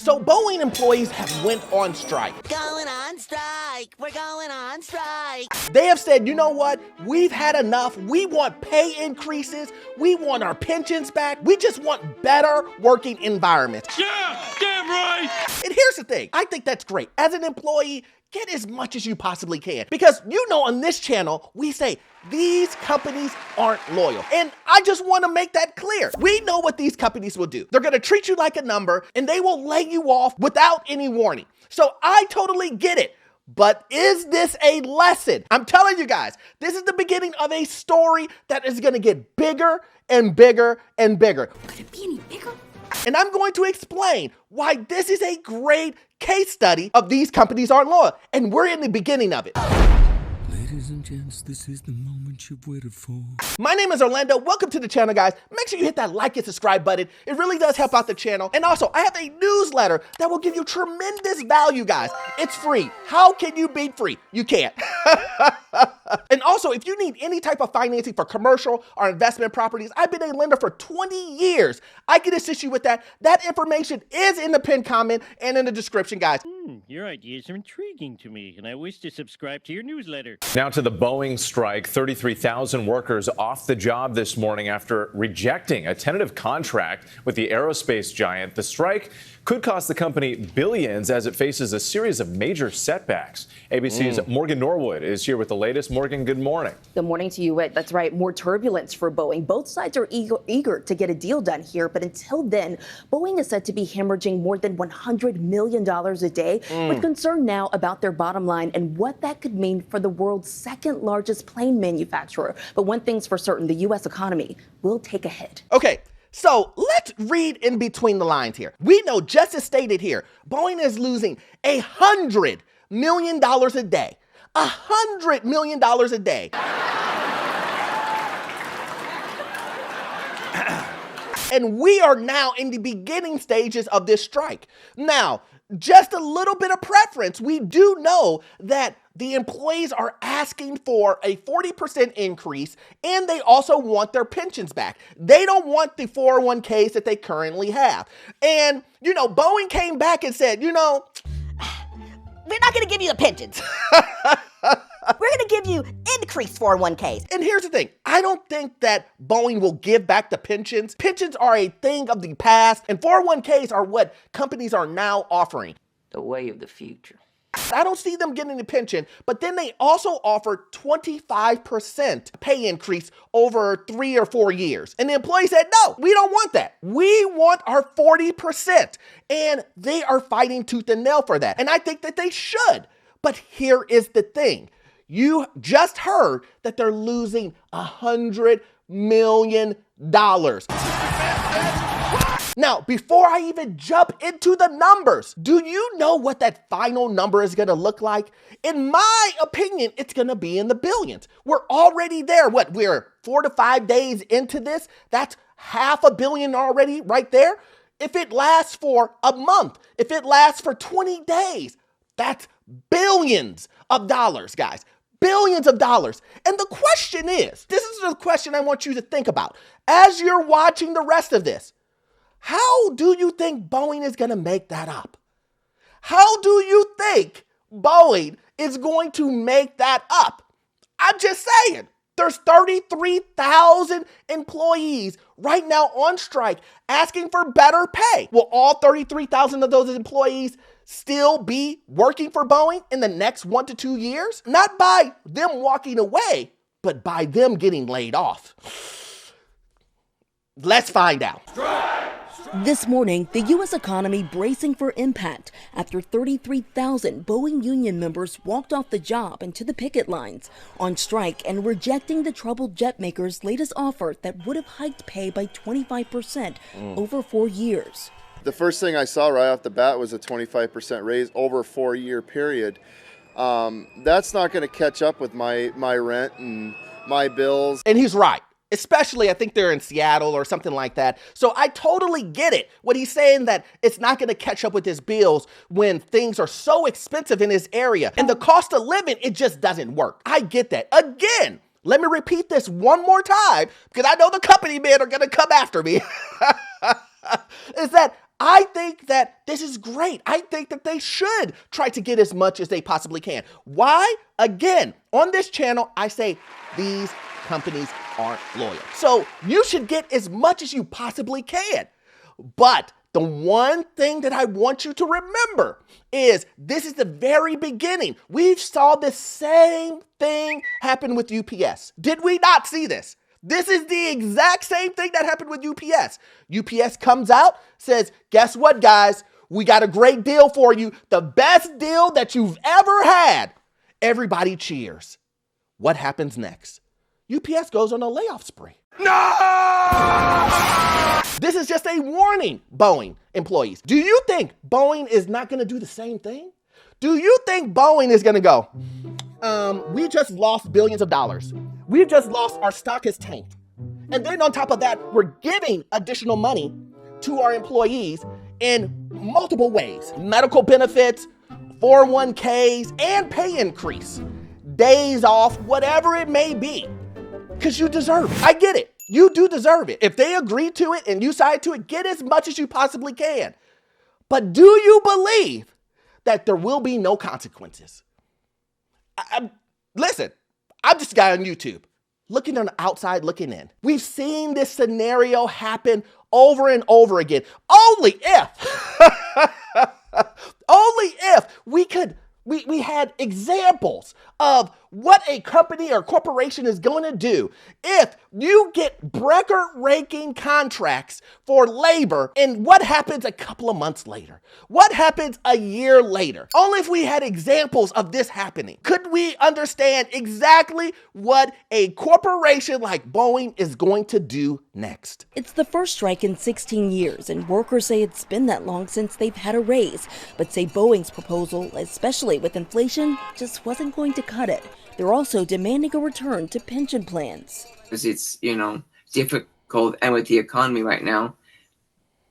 So Boeing employees have went on strike. Going on strike. We're going on strike. They have said, you know what? We've had enough. We want pay increases. We want our pensions back. We just want better working environments. Yeah, damn right. And here's the thing. I think that's great. As an employee, get as much as you possibly can. Because you know on this channel, we say these companies aren't loyal. And I just want to make that clear. We know what these companies will do. They're going to treat you like a number and they will lay you off without any warning. So I totally get it. But is this a lesson? I'm telling you guys, this is the beginning of a story that is going to get bigger and bigger and bigger. Could it be any bigger? And I'm going to explain why this is a great case study of these companies aren't loyal. And we're in the beginning of it. Ladies and gents, this is the moment you've waited for. My name is Orlando. Welcome to the channel, guys. Make sure you hit that like and subscribe button. It really does help out the channel. And also, I have a newsletter that will give you tremendous value, guys. It's free. How can you beat free? You can't. And also, if you need any type of financing for commercial or investment properties, I've been a lender for 20 years. I can assist you with that. That information is in the pinned comment and in the description, guys. Your ideas are intriguing to me, and I wish to subscribe to your newsletter. Now to the Boeing strike. 33,000 workers off the job this morning after rejecting a tentative contract with the aerospace giant. The strike could cost the company billions as it faces a series of major setbacks. ABC's Morgan Norwood is here with the latest. Morgan, good morning. Good morning to you. That's right. More turbulence for Boeing. Both sides are eager to get a deal done here. But until then, Boeing is said to be hemorrhaging more than $100 million a day, with concern now about their bottom line and what that could mean for the world's second largest plane manufacturer. But one thing's for certain, the U.S. economy will take a hit. Okay. So let's read in between the lines here. We know, just as stated here, Boeing is losing $100 million a day. $100 million a day. And we are now in the beginning stages of this strike. Now, just a little bit of preference. We do know that the employees are asking for a 40% increase, and they also want their pensions back. They don't want the 401ks that they currently have. And, you know, Boeing came back and said, you know, We're not going to give you the pensions. We're going to give you increased 401ks. And here's the thing. I don't think that Boeing will give back the pensions. Pensions are a thing of the past, and 401ks are what companies are now offering. The way of the future. I don't see them getting the pension, but then they also offer 25% pay increase over 3 or 4 years. And the employee said, no, we don't want that. We want our 40%. And they are fighting tooth and nail for that. And I think that they should. But here is the thing. You just heard that they're losing $100 million. Now, before I even jump into the numbers, do you know what that final number is going to look like? In my opinion, it's going to be in the billions. We're already there. We're 4 to 5 days into this. That's $500 million already right there. If it lasts for a month, if it lasts for 20 days, that's billions of dollars, guys. Billions of dollars. And the question is, this is the question I want you to think about as you're watching the rest of this. How do you think Boeing is going to make that up? How do you think Boeing is going to make that up? I'm just saying, there's 33,000 employees right now on strike asking for better pay. Will all 33,000 of those employees still be working for Boeing in the next 1 to 2 years? Not by them walking away, but by them getting laid off. Let's find out. This morning, the U.S. economy bracing for impact after 33,000 Boeing union members walked off the job and to the picket lines on strike and rejecting the troubled jet maker's latest offer that would have hiked pay by 25% over 4 years. The first thing I saw right off the bat was a 25% raise over a 4-year period. That's not going to catch up with my rent and my bills. And he's right. Especially, I think they're in Seattle or something like that. So I totally get it. What he's saying that it's not going to catch up with his bills when things are so expensive in his area. And the cost of living, it just doesn't work. I get that. Again, let me repeat this one more time because I know the company men are going to come after me. Is that I think that this is great. I think that they should try to get as much as they possibly can. Why? Again, on this channel, I say these companies aren't loyal. So you should get as much as you possibly can. But the one thing that I want you to remember is this is the very beginning. We saw the same thing happen with UPS. Did we not see this? This is the exact same thing that happened with UPS. UPS comes out, says, guess what, guys? We got a great deal for you. The best deal that you've ever had. Everybody cheers. What happens next? UPS goes on a layoff spree. No! This is just a warning, Boeing employees. Do you think Boeing is not going to do the same thing? Do you think Boeing is going to go, we just lost billions of dollars. We've just lost, our stock has tanked. And then on top of that, we're giving additional money to our employees in multiple ways. Medical benefits, 401ks, and pay increase. Days off, whatever it may be. Because you deserve it. I get it. You do deserve it. If they agree to it and you side to it, get as much as you possibly can. But do you believe that there will be no consequences? Listen, I'm just a guy on YouTube, looking on the outside, looking in. We've seen this scenario happen over and over again. Only if we had examples of what a company or corporation is going to do if you get record-breaking contracts for labor, and what happens a couple of months later? What happens a year later? Only if we had examples of this happening could we understand exactly what a corporation like Boeing is going to do next. It's the first strike in 16 years, and workers say it's been that long since they've had a raise, but say Boeing's proposal, especially with inflation, just wasn't going to cut it. They're also demanding a return to pension plans. Because it's, difficult, and with the economy right now,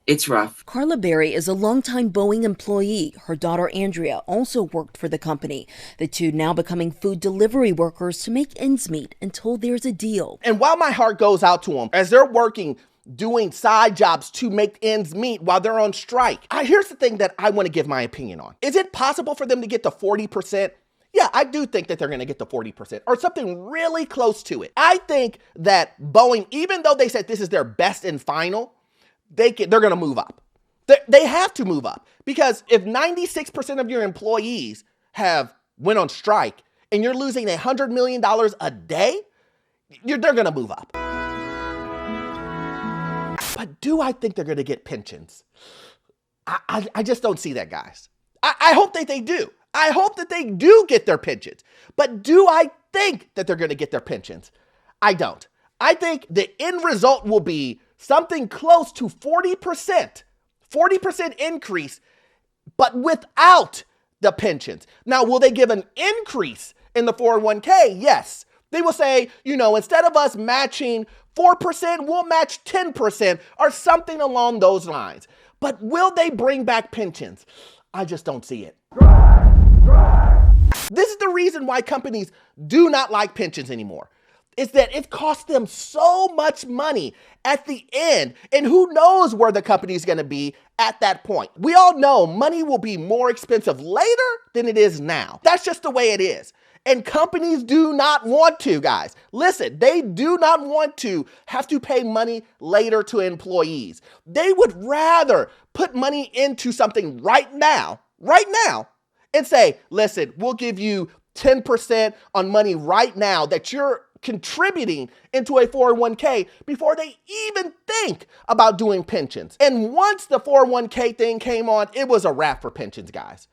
it's rough. Carla Berry is a longtime Boeing employee. Her daughter Andrea also worked for the company. The two now becoming food delivery workers to make ends meet until there's a deal. And while my heart goes out to them as they're working, doing side jobs to make ends meet while they're on strike, here's the thing that I want to give my opinion on. Is it possible for them to get to 40%? Yeah, I do think that they're going to get to 40% or something really close to it. I think that Boeing, even though they said this is their best and final, they're going to move up. They have to move up, because if 96% of your employees have went on strike and you're losing $100 million a day, they're going to move up. But do I think they're going to get pensions? I just don't see that, guys. I hope that they do. I hope that they do get their pensions. But do I think that they're going to get their pensions? I don't. I think the end result will be something close to 40%. 40% increase, but without the pensions. Now, will they give an increase in the 401k? Yes. They will say, instead of us matching 4%, we'll match 10% or something along those lines. But will they bring back pensions? I just don't see it. This is the reason why companies do not like pensions anymore. Is that it costs them so much money at the end, and who knows where the company is going to be at that point. We all know money will be more expensive later than it is now. That's just the way it is. And companies do not want to, guys. Listen, they do not want to have to pay money later to employees. They would rather put money into something right now, and say, listen, we'll give you 10% on money right now that you're contributing into a 401k before they even think about doing pensions. And once the 401k thing came on, it was a wrap for pensions, guys.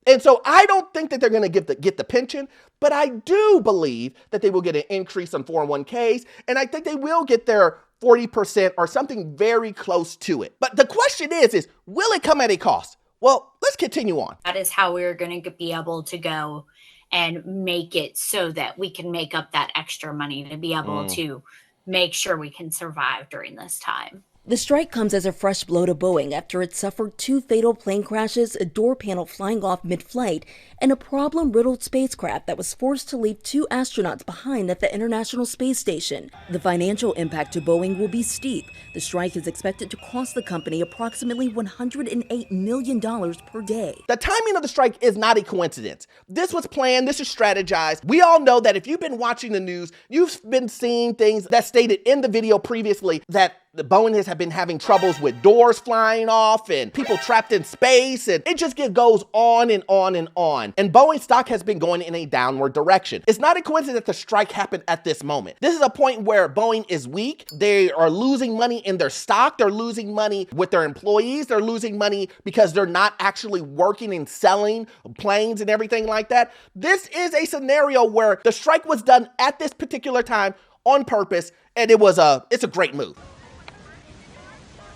And so I don't think that they're going to get the pension, but I do believe that they will get an increase on 401ks, and I think they will get their 40% or something very close to it. But the question is will it come at a cost? Well, let's continue on. That is how we're going to be able to go and make it so that we can make up that extra money to be able to make sure we can survive during this time. The strike comes as a fresh blow to Boeing after it suffered 2 fatal plane crashes, a door panel flying off mid-flight, and a problem-riddled spacecraft that was forced to leave 2 astronauts behind at the International Space Station. The financial impact to Boeing will be steep. The strike is expected to cost the company approximately $108 million per day. The timing of the strike is not a coincidence. This was planned, this is strategized. We all know that if you've been watching the news, you've been seeing things that stated in the video previously that the Boeing has been having troubles with doors flying off and people trapped in space, and it just goes on and on and on. And Boeing stock has been going in a downward direction. It's not a coincidence that the strike happened at this moment. This is a point where Boeing is weak. They are losing money in their stock. They're losing money with their employees. They're losing money because they're not actually working and selling planes and everything like that. This is a scenario where the strike was done at this particular time on purpose, and it's a great move.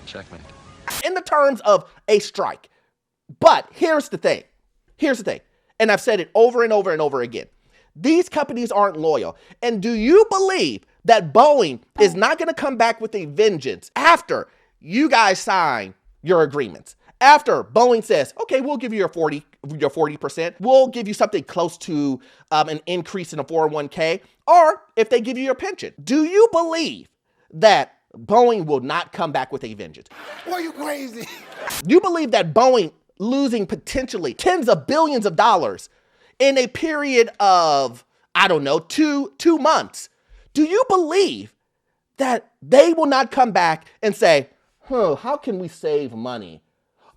Checkmate. In the terms of a strike. But here's the thing. And I've said it over and over and over again. These companies aren't loyal. And do you believe that Boeing is not going to come back with a vengeance after you guys sign your agreements? After Boeing says, okay, we'll give you your 40%. We'll give you something close to an increase in a 401k, or if they give you your pension. Do you believe that Boeing will not come back with a vengeance? Are you crazy? You believe that Boeing losing potentially tens of billions of dollars in a period of, I don't know, two months, do you believe that they will not come back and say, how can we save money?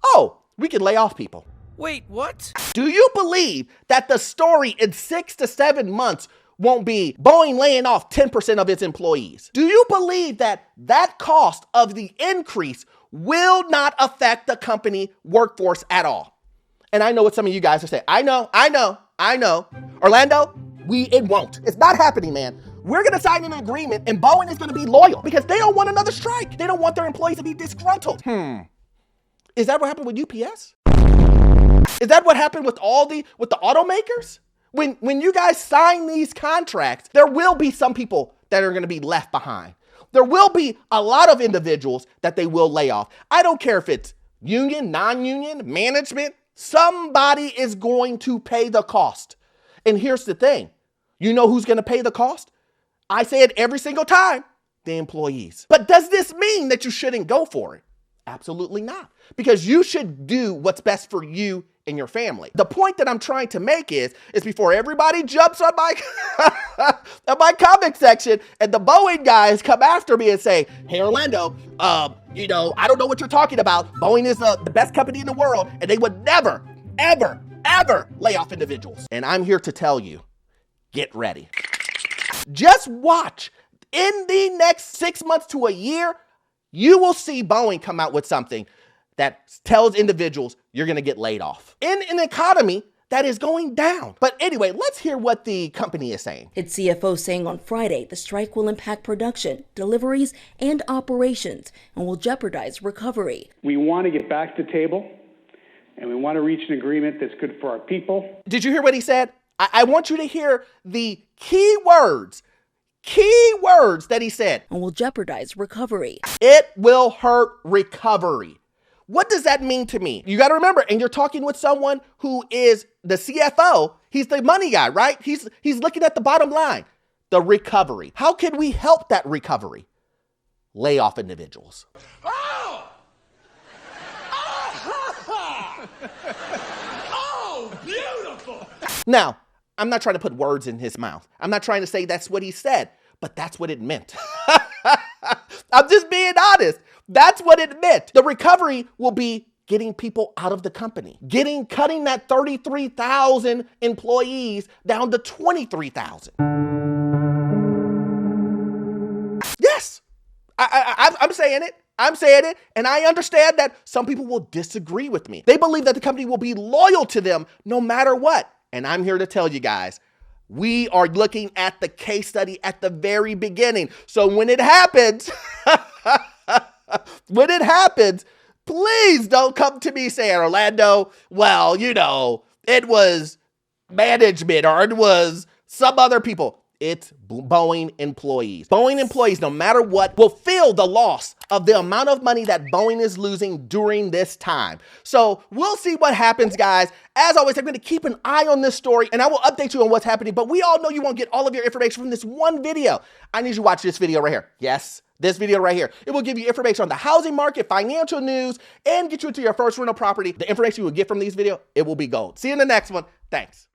Oh, we can lay off people. Wait, what? Do you believe that the story in 6 to 7 months won't be Boeing laying off 10% of its employees? Do you believe that that cost of the increase will not affect the company workforce at all? And I know what some of you guys are saying. I know. Orlando, it won't. It's not happening, man. We're going to sign an agreement and Boeing is going to be loyal because they don't want another strike. They don't want their employees to be disgruntled. Is that what happened with UPS? Is that what happened with with the automakers? When you guys sign these contracts, there will be some people that are going to be left behind. There will be a lot of individuals that they will lay off. I don't care if it's union, non-union, management. Somebody is going to pay the cost. And here's the thing. You know who's going to pay the cost? I say it every single time, the employees. But does this mean that you shouldn't go for it? Absolutely not. Because you should do what's best for you and your family. The point that I'm trying to make is before everybody jumps on my on my comment section and the Boeing guys come after me and say, hey, Orlando, I don't know what you're talking about. Boeing is the best company in the world, and they would never, ever, ever lay off individuals. And I'm here to tell you, get ready. Just watch. In the next 6 months to a year, you will see Boeing come out with something that tells individuals you're going to get laid off in an economy that is going down. But anyway, let's hear what the company is saying. Its CFO saying on Friday the strike will impact production, deliveries, and operations and will jeopardize recovery. We want to get back to the table, and we want to reach an agreement that's good for our people. Did you hear what he said? I want you to hear the key words that he said. And will jeopardize recovery. It will hurt recovery. What does that mean to me? You got to remember, and you're talking with someone who is the CFO. He's the money guy, right? He's looking at the bottom line, the recovery. How can we help that recovery? Lay off individuals. Oh! Oh, beautiful! Now, I'm not trying to put words in his mouth. I'm not trying to say that's what he said, but that's what it meant. I'm just being honest. That's what it meant. The recovery will be getting people out of the company, cutting that 33,000 employees down to 23,000. Yes, I'm saying it. I'm saying it, and I understand that some people will disagree with me. They believe that the company will be loyal to them no matter what. And I'm here to tell you guys, we are looking at the case study at the very beginning. So when it happens, please don't come to me saying, Orlando, well, it was management or it was some other people. It's Boeing employees. Boeing employees, no matter what, will feel the loss of the amount of money that Boeing is losing during this time. So we'll see what happens, guys. As always, I'm going to keep an eye on this story and I will update you on what's happening, but we all know you won't get all of your information from this one video. I need you to watch this video right here. Yes, this video right here. It will give you information on the housing market, financial news, and get you into your first rental property. The information you will get from these videos, it will be gold. See you in the next one. Thanks.